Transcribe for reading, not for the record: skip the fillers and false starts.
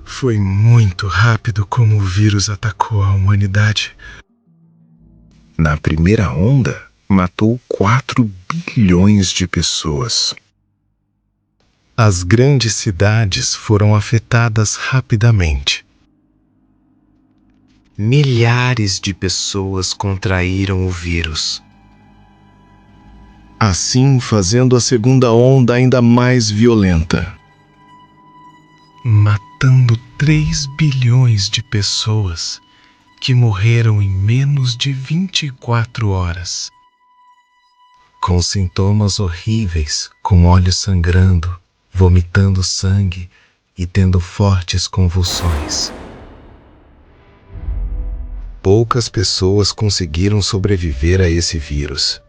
Foi muito rápido como o vírus atacou a humanidade. Na primeira onda, matou 4 bilhões de pessoas. As grandes cidades foram afetadas rapidamente. Milhares de pessoas contraíram o vírus. Assim, fazendo a segunda onda ainda mais violenta. Matando 3 bilhões de pessoas que morreram em menos de 24 horas. Com sintomas horríveis, com olhos sangrando, vomitando sangue e tendo fortes convulsões. Poucas pessoas conseguiram sobreviver a esse vírus.